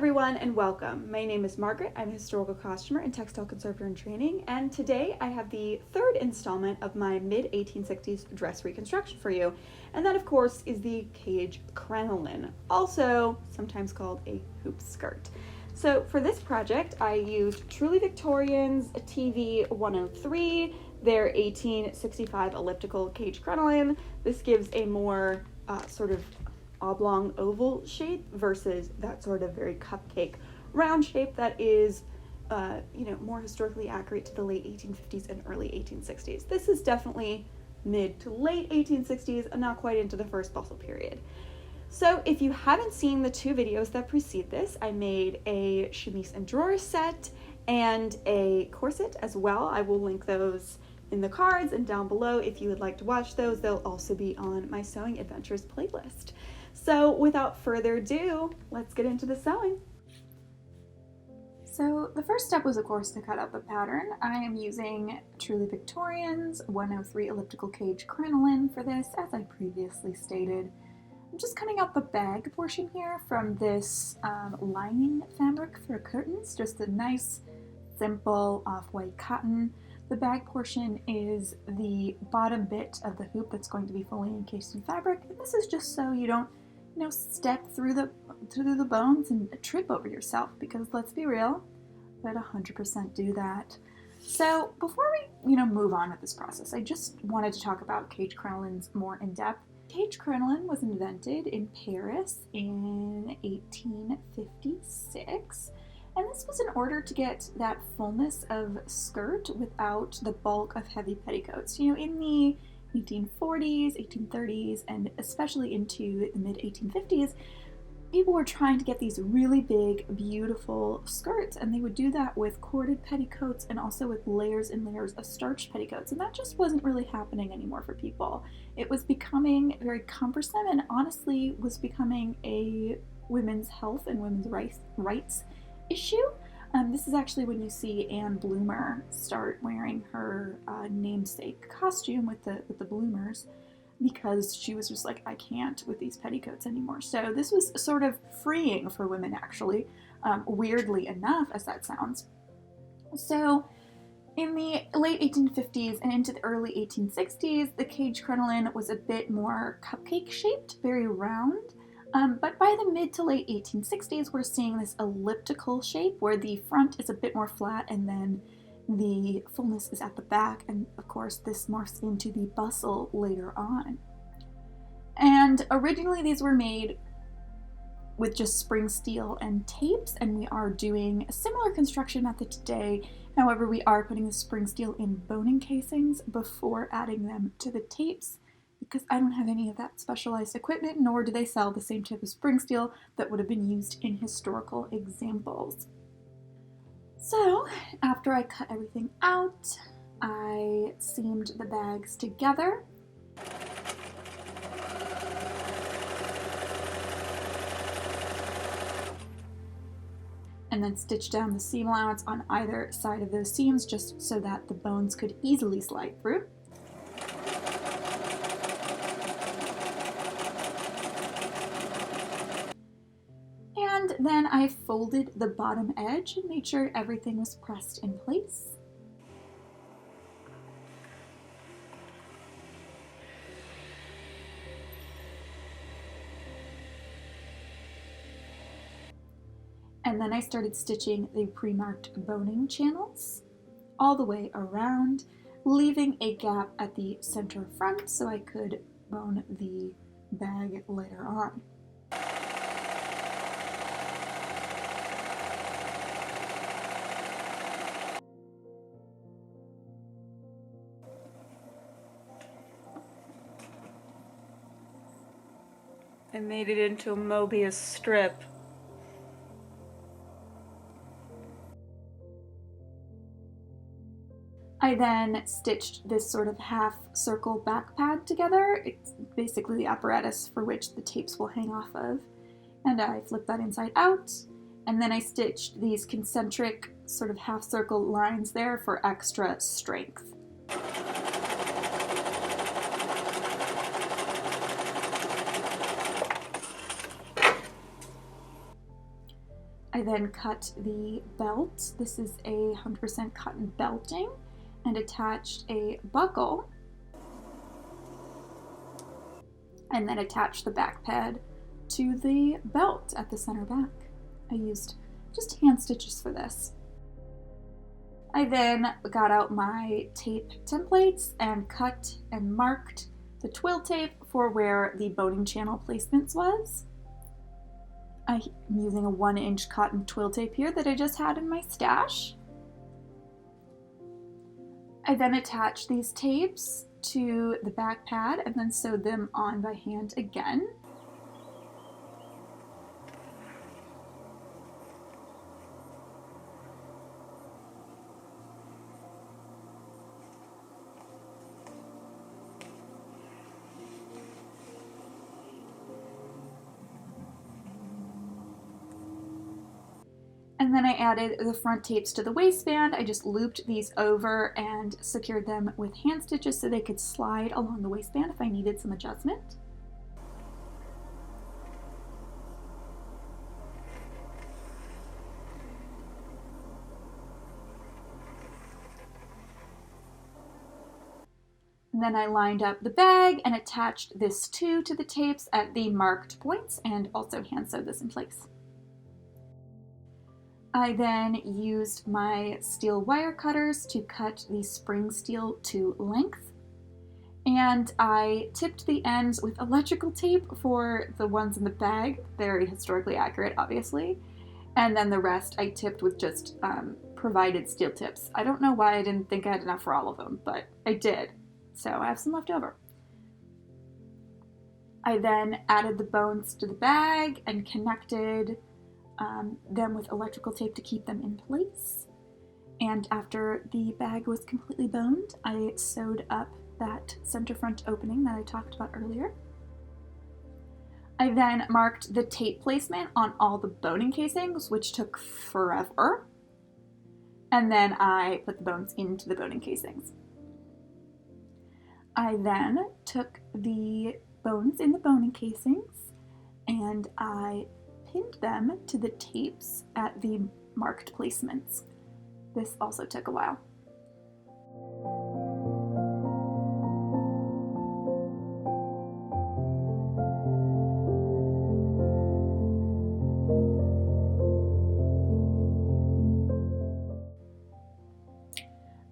everyone and welcome. My name is Margaret. I'm a historical costumer and textile conservator in training, and today I have the third installment of my mid-1860s dress reconstruction for you. And that, of course, is the cage crinoline, also sometimes called a hoop skirt. So for this project, I used Truly Victorian's TV 103, their 1865 elliptical cage crinoline. This gives a more sort of oblong oval shape versus that sort of very cupcake round shape that is more historically accurate to the late 1850s and early 1860s. This is definitely mid to late 1860s and not quite into the first bustle period. So if you haven't seen the two videos that precede this, I made a chemise and drawer set and a corset as well. I will link those in the cards and down below if you would like to watch those. They'll also be on my Sewing Adventures playlist. So without further ado, let's get into the sewing. So the first step was, of course, to cut out the pattern. I am using Truly Victorian's 103 Elliptical Cage Crinoline for this, as I previously stated. I'm just cutting out the bag portion here from this lining fabric for curtains, just a nice, simple off-white cotton. The bag portion is the bottom bit of the hoop that's going to be fully encased in fabric, and this is just so you don't step through the bones and trip over yourself, because let's be real, I'd 100% do that. So before we move on with this process, I just wanted to talk about cage crinolines more in depth. Cage crinoline was invented in Paris in 1856, and this was in order to get that fullness of skirt without the bulk of heavy petticoats. In the 1840s, 1830s, and especially into the mid-1850s, people were trying to get these really big, beautiful skirts, and they would do that with corded petticoats and also with layers and layers of starched petticoats, and that just wasn't really happening anymore for people. It was becoming very cumbersome and honestly was becoming a women's health and women's rights issue. This is actually when you see Anne Bloomer start wearing her namesake costume with the bloomers, because she was just like, I can't with these petticoats anymore. So this was sort of freeing for women, actually, weirdly enough, as that sounds. So in the late 1850s and into the early 1860s, the cage crinoline was a bit more cupcake shaped, very round. But by the mid to late 1860s, we're seeing this elliptical shape where the front is a bit more flat and then the fullness is at the back, and of course this morphs into the bustle later on. And originally these were made with just spring steel and tapes, and we are doing a similar construction method today. However, we are putting the spring steel in boning casings before adding them to the tapes, because I don't have any of that specialized equipment, nor do they sell the same type of spring steel that would have been used in historical examples. So after I cut everything out, I seamed the bags together. And then stitched down the seam allowance on either side of those seams, just so that the bones could easily slide through. And then I folded the bottom edge and made sure everything was pressed in place. And then I started stitching the pre-marked boning channels all the way around, leaving a gap at the center front so I could bone the bag later on. I made it into a Mobius strip. I then stitched this sort of half circle back pad together. It's basically the apparatus for which the tapes will hang off of. And I flipped that inside out, and then I stitched these concentric sort of half circle lines there for extra strength. I then cut the belt. This is a 100% cotton belting, and attached a buckle, and then attached the back pad to the belt at the center back. I used just hand stitches for this. I then got out my tape templates and cut and marked the twill tape for where the boning channel placements was. I'm using a 1-inch cotton twill tape here that I just had in my stash. I then attached these tapes to the back pad and then sewed them on by hand again. And then I added the front tapes to the waistband. I just looped these over and secured them with hand stitches so they could slide along the waistband if I needed some adjustment. And then I lined up the bag and attached this too to the tapes at the marked points and also hand sewed this in place. I then used my steel wire cutters to cut the spring steel to length, and I tipped the ends with electrical tape for the ones in the bag, very historically accurate obviously, and then the rest I tipped with just provided steel tips. I don't know why I didn't think I had enough for all of them, but I did, so I have some left over. I then added the bones to the bag and connected them with electrical tape to keep them in place. And after the bag was completely boned, I sewed up that center front opening that I talked about earlier. I then marked the tape placement on all the boning casings, which took forever. And then I put the bones into the boning casings. I then took the bones in the boning casings and I pinned them to the tapes at the marked placements. This also took a while.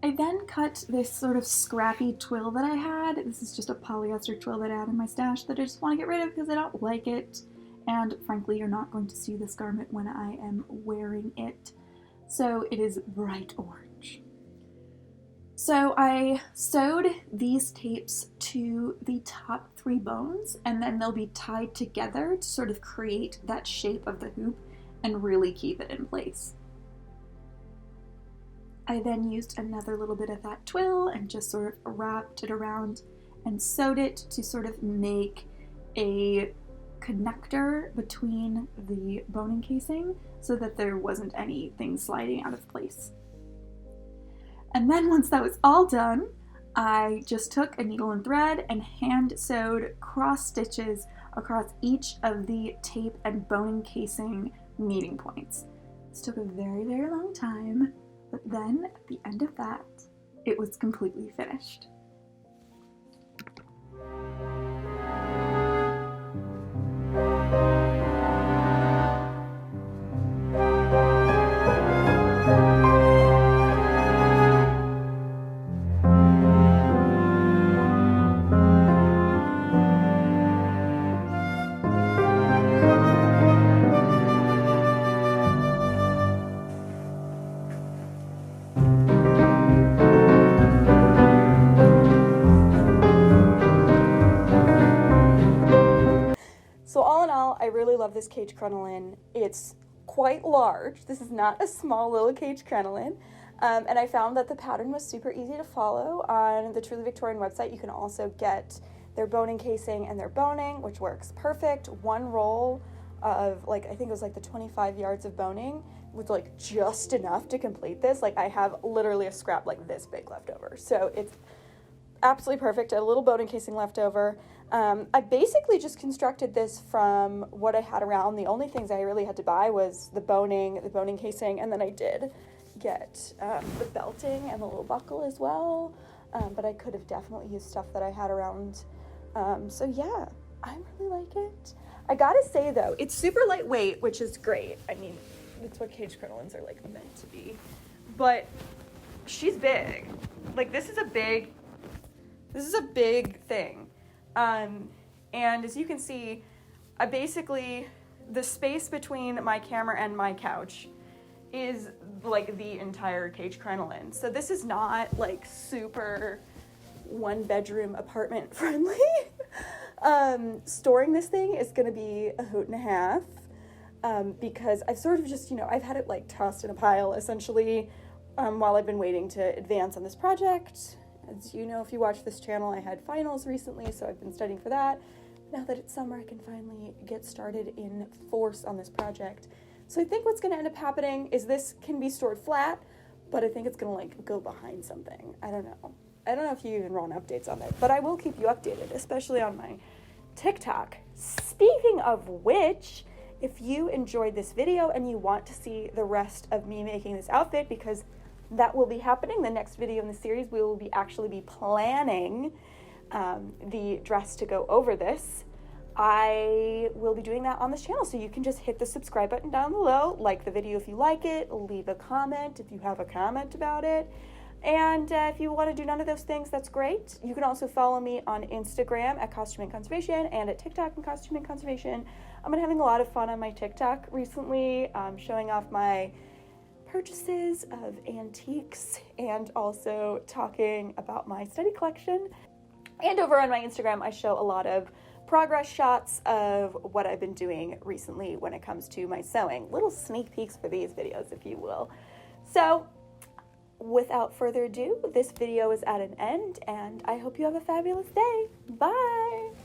I then cut this sort of scrappy twill that I had. This is just a polyester twill that I had in my stash that I just want to get rid of because I don't like it. And frankly, you're not going to see this garment when I am wearing it. So it is bright orange. So I sewed these tapes to the top 3 bones, and then they'll be tied together to sort of create that shape of the hoop and really keep it in place. I then used another little bit of that twill and just sort of wrapped it around and sewed it to sort of make a connector between the boning casing so that there wasn't anything sliding out of place. And then once that was all done, I just took a needle and thread and hand sewed cross stitches across each of the tape and boning casing meeting points. This took a very, very long time, but then at the end of that, it was completely finished. So all in all, I really love this cage crinoline. It's quite large. This is not a small little cage crinoline. And I found that the pattern was super easy to follow. On the Truly Victorian website, you can also get their boning casing and their boning, which works perfect. One roll of, like, I think it was like the 25 yards of boning was like just enough to complete this. Like, I have literally a scrap like this big left over. So it's absolutely perfect. A little boning casing left over. I basically just constructed this from what I had around. The only things I really had to buy was the boning casing, and then I did get the belting and the little buckle as well, but I could have definitely used stuff that I had around. So yeah, I really like it. I gotta say though, it's super lightweight, which is great. I mean, it's what cage crinolines are like meant to be, but she's big. Like this is a big thing. And as you can see, I basically, the space between my camera and my couch is like the entire cage crinoline. So this is not like super 1-bedroom apartment friendly. Storing this thing is gonna be a hoot and a half, because I've sort of just, I've had it like tossed in a pile essentially, while I've been waiting to advance on this project. As you know, if you watch this channel, I had finals recently, so I've been studying for that. Now that it's summer, I can finally get started in force on this project. So I think what's gonna end up happening is this can be stored flat, but I think it's gonna like go behind something. I don't know if you even run updates on it, but I will keep you updated, especially on my TikTok. Speaking of which, if you enjoyed this video and you want to see the rest of me making this outfit, because that will be happening. The next video in the series, we will actually be planning the dress to go over this. I will be doing that on this channel, so you can just hit the subscribe button down below, like the video if you like it, leave a comment if you have a comment about it, and if you want to do none of those things, that's great. You can also follow me on Instagram at costumeandconservation and at TikTok and costumeandconservation. I've been having a lot of fun on my TikTok recently, showing off my purchases of antiques and also talking about my study collection. And over on my Instagram, I show a lot of progress shots of what I've been doing recently when it comes to my sewing. Little sneak peeks for these videos, if you will. So without further ado, this video is at an end, and I hope you have a fabulous day. Bye!